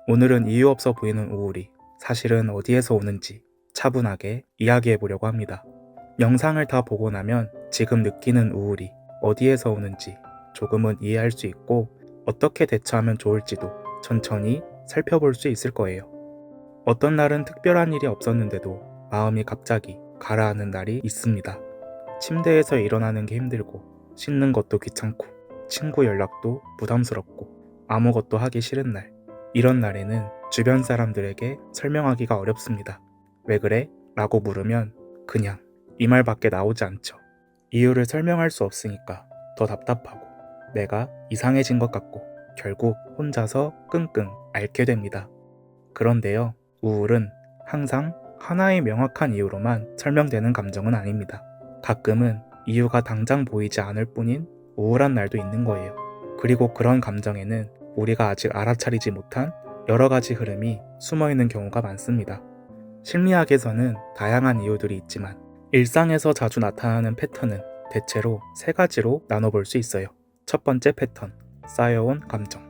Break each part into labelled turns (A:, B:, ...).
A: 오늘은 이유 없어 보이는 우울이 사실은 어디에서 오는지 차분하게 이야기해 보려고 합니다. 영상을 다 보고 나면 지금 느끼는 우울이 어디에서 오는지 조금은 이해할 수 있고 어떻게 대처하면 좋을지도 천천히 살펴볼 수 있을 거예요. 어떤 날은 특별한 일이 없었는데도 마음이 갑자기 가라앉는 날이 있습니다. 침대에서 일어나는 게 힘들고 씻는 것도 귀찮고 친구 연락도 부담스럽고 아무것도 하기 싫은 날. 이런 날에는 주변 사람들에게 설명하기가 어렵습니다. 왜 그래? 라고 물으면 그냥 이 말밖에 나오지 않죠. 이유를 설명할 수 없으니까 더 답답하고 내가 이상해진 것 같고 결국 혼자서 끙끙 앓게 됩니다. 그런데요, 우울은 항상 하나의 명확한 이유로만 설명되는 감정은 아닙니다. 가끔은 이유가 당장 보이지 않을 뿐인 우울한 날도 있는 거예요. 그리고 그런 감정에는 우리가 아직 알아차리지 못한 여러 가지 흐름이 숨어 있는 경우가 많습니다. 심리학에서는 다양한 이유들이 있지만 일상에서 자주 나타나는 패턴은 대체로 세 가지로 나눠볼 수 있어요. 첫 번째 패턴, 쌓여온 감정.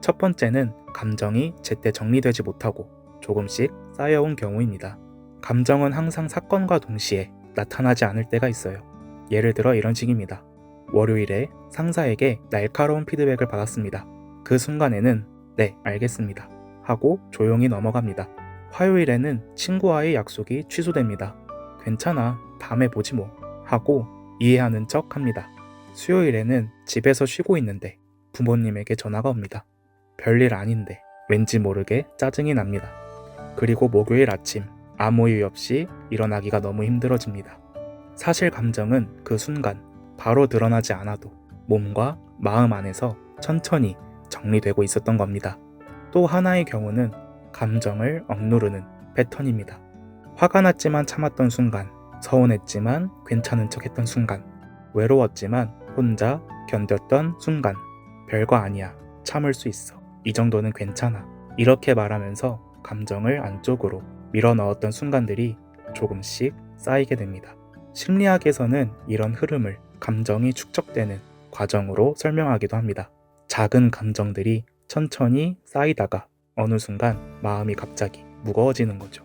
A: 첫 번째는 감정이 제때 정리되지 못하고 조금씩 쌓여온 경우입니다. 감정은 항상 사건과 동시에 나타나지 않을 때가 있어요. 예를 들어 이런 식입니다. 월요일에 상사에게 날카로운 피드백을 받았습니다. 그 순간에는 네, 알겠습니다 하고 조용히 넘어갑니다. 화요일에는 친구와의 약속이 취소됩니다. 괜찮아, 다음에 보지 뭐 하고 이해하는 척 합니다. 수요일에는 집에서 쉬고 있는데 부모님에게 전화가 옵니다. 별일 아닌데 왠지 모르게 짜증이 납니다. 그리고 목요일 아침 아무 이유 없이 일어나기가 너무 힘들어집니다. 사실 감정은 그 순간 바로 드러나지 않아도 몸과 마음 안에서 천천히 정리되고 있었던 겁니다. 또 하나의 경우는 감정을 억누르는 패턴입니다. 화가 났지만 참았던 순간, 서운했지만 괜찮은 척 했던 순간, 외로웠지만 혼자 견뎠던 순간, 별거 아니야, 참을 수 있어, 이 정도는 괜찮아, 이렇게 말하면서 감정을 안쪽으로 밀어 넣었던 순간들이 조금씩 쌓이게 됩니다. 심리학에서는 이런 흐름을 감정이 축적되는 과정으로 설명하기도 합니다. 작은 감정들이 천천히 쌓이다가 어느 순간 마음이 갑자기 무거워지는 거죠.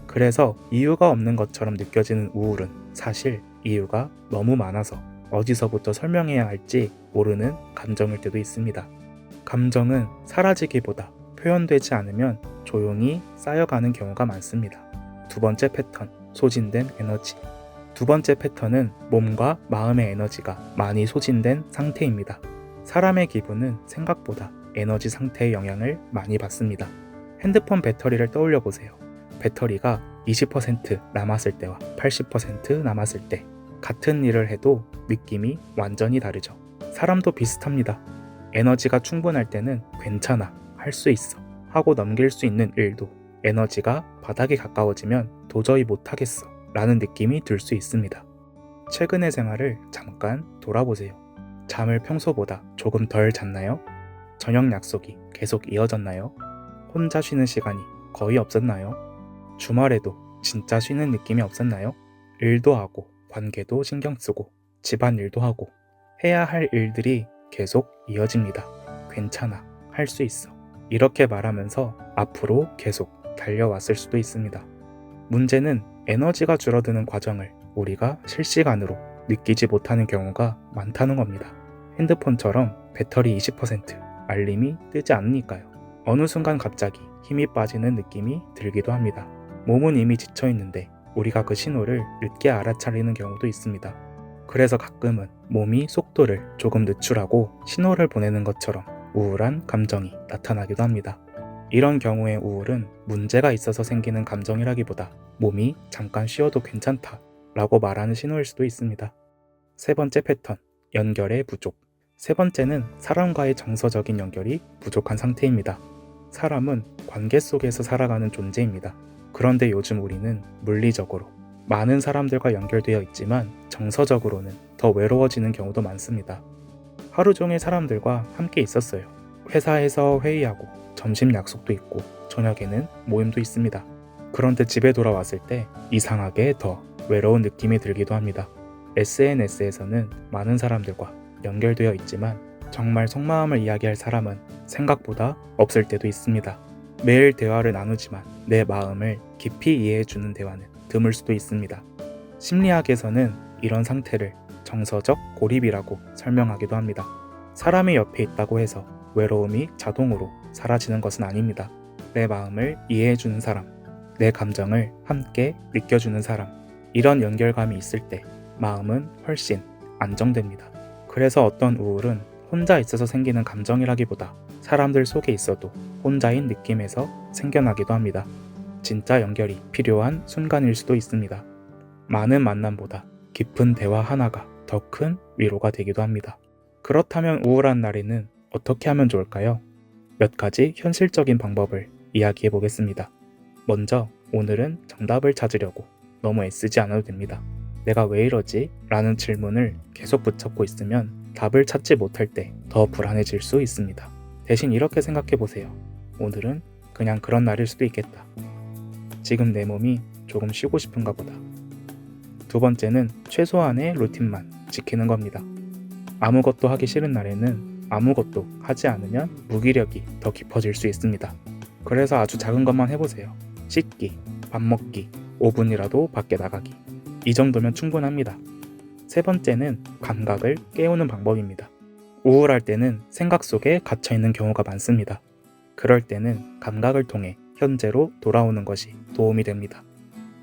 A: 그래서 이유가 없는 것처럼 느껴지는 우울은 사실 이유가 너무 많아서 어디서부터 설명해야 할지 모르는 감정일 때도 있습니다. 감정은 사라지기보다 표현되지 않으면 조용히 쌓여가는 경우가 많습니다. 두 번째 패턴, 소진된 에너지. 두 번째 패턴은 몸과 마음의 에너지가 많이 소진된 상태입니다. 사람의 기분은 생각보다 에너지 상태의 영향을 많이 받습니다. 핸드폰 배터리를 떠올려 보세요. 배터리가 20% 남았을 때와 80% 남았을 때 같은 일을 해도 느낌이 완전히 다르죠. 사람도 비슷합니다. 에너지가 충분할 때는 괜찮아, 할 수 있어 하고 넘길 수 있는 일도 에너지가 바닥에 가까워지면 도저히 못하겠어 라는 느낌이 들 수 있습니다. 최근의 생활을 잠깐 돌아보세요. 잠을 평소보다 조금 덜 잤나요? 저녁 약속이 계속 이어졌나요? 혼자 쉬는 시간이 거의 없었나요? 주말에도 진짜 쉬는 느낌이 없었나요? 일도 하고 관계도 신경 쓰고 집안일도 하고 해야 할 일들이 계속 이어집니다. 괜찮아, 할 수 있어, 이렇게 말하면서 앞으로 계속 달려왔을 수도 있습니다. 문제는 에너지가 줄어드는 과정을 우리가 실시간으로 느끼지 못하는 경우가 많다는 겁니다. 핸드폰처럼 배터리 20% 알림이 뜨지 않으니까요. 어느 순간 갑자기 힘이 빠지는 느낌이 들기도 합니다. 몸은 이미 지쳐있는데 우리가 그 신호를 늦게 알아차리는 경우도 있습니다. 그래서 가끔은 몸이 속도를 조금 늦추라고 신호를 보내는 것처럼 우울한 감정이 나타나기도 합니다. 이런 경우의 우울은 문제가 있어서 생기는 감정이라기보다 몸이 잠깐 쉬어도 괜찮다 라고 말하는 신호일 수도 있습니다. 세 번째 패턴, 연결의 부족. 세 번째는 사람과의 정서적인 연결이 부족한 상태입니다. 사람은 관계 속에서 살아가는 존재입니다. 그런데 요즘 우리는 물리적으로 많은 사람들과 연결되어 있지만 정서적으로는 더 외로워지는 경우도 많습니다. 하루 종일 사람들과 함께 있었어요. 회사에서 회의하고 점심 약속도 있고 저녁에는 모임도 있습니다. 그런데 집에 돌아왔을 때 이상하게 더 외로운 느낌이 들기도 합니다. SNS에서는 많은 사람들과 연결되어 있지만 정말 속마음을 이야기할 사람은 생각보다 없을 때도 있습니다. 매일 대화를 나누지만 내 마음을 깊이 이해해주는 대화는 드물 수도 있습니다. 심리학에서는 이런 상태를 정서적 고립이라고 설명하기도 합니다. 사람이 옆에 있다고 해서 외로움이 자동으로 사라지는 것은 아닙니다. 내 마음을 이해해주는 사람, 내 감정을 함께 느껴주는 사람, 이런 연결감이 있을 때 마음은 훨씬 안정됩니다. 그래서 어떤 우울은 혼자 있어서 생기는 감정이라기보다 사람들 속에 있어도 혼자인 느낌에서 생겨나기도 합니다. 진짜 연결이 필요한 순간일 수도 있습니다. 많은 만남보다 깊은 대화 하나가 더 큰 위로가 되기도 합니다. 그렇다면 우울한 날에는 어떻게 하면 좋을까요? 몇 가지 현실적인 방법을 이야기해 보겠습니다. 먼저 오늘은 정답을 찾으려고 너무 애쓰지 않아도 됩니다. 내가 왜 이러지? 라는 질문을 계속 붙잡고 있으면 답을 찾지 못할 때 더 불안해질 수 있습니다. 대신 이렇게 생각해 보세요. 오늘은 그냥 그런 날일 수도 있겠다. 지금 내 몸이 조금 쉬고 싶은가 보다. 두 번째는 최소한의 루틴만 지키는 겁니다. 아무것도 하기 싫은 날에는 아무것도 하지 않으면 무기력이 더 깊어질 수 있습니다. 그래서 아주 작은 것만 해보세요. 씻기, 밥 먹기, 5분이라도 밖에 나가기. 이 정도면 충분합니다. 세 번째는 감각을 깨우는 방법입니다. 우울할 때는 생각 속에 갇혀있는 경우가 많습니다. 그럴 때는 감각을 통해 현재로 돌아오는 것이 도움이 됩니다.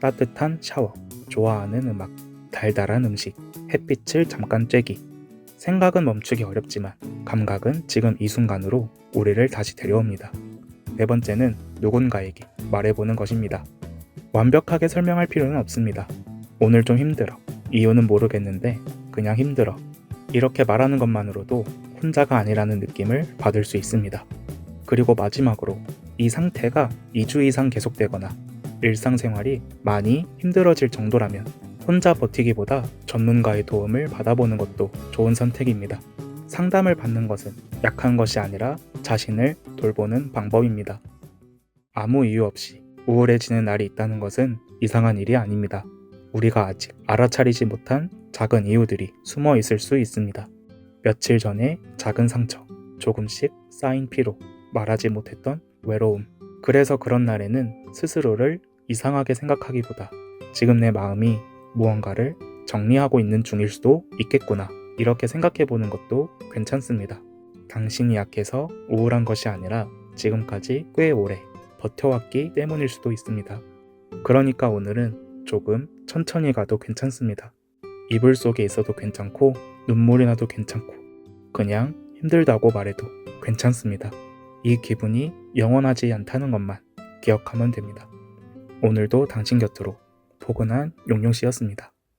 A: 따뜻한 샤워, 좋아하는 음악, 달달한 음식, 햇빛을 잠깐 쬐기. 생각은 멈추기 어렵지만 감각은 지금 이 순간으로 우리를 다시 데려옵니다. 네 번째는 누군가에게 말해보는 것입니다. 완벽하게 설명할 필요는 없습니다. 오늘 좀 힘들어. 이유는 모르겠는데 그냥 힘들어. 이렇게 말하는 것만으로도 혼자가 아니라는 느낌을 받을 수 있습니다. 그리고 마지막으로 이 상태가 2주 이상 계속되거나 일상생활이 많이 힘들어질 정도라면 혼자 버티기보다 전문가의 도움을 받아보는 것도 좋은 선택입니다. 상담을 받는 것은 약한 것이 아니라 자신을 돌보는 방법입니다. 아무 이유 없이 우울해지는 날이 있다는 것은 이상한 일이 아닙니다. 우리가 아직 알아차리지 못한 작은 이유들이 숨어 있을 수 있습니다. 며칠 전에 작은 상처, 조금씩 쌓인 피로, 말하지 못했던 외로움. 그래서 그런 날에는 스스로를 이상하게 생각하기보다 지금 내 마음이 무언가를 정리하고 있는 중일 수도 있겠구나. 이렇게 생각해 보는 것도 괜찮습니다. 당신이 약해서 우울한 것이 아니라 지금까지 꽤 오래 버텨왔기 때문일 수도 있습니다. 그러니까 오늘은 조금 천천히 가도 괜찮습니다. 이불 속에 있어도 괜찮고 눈물이 나도 괜찮고 그냥 힘들다고 말해도 괜찮습니다. 이 기분이 영원하지 않다는 것만 기억하면 됩니다. 오늘도 당신 곁으로 포근한 용용씨였습니다.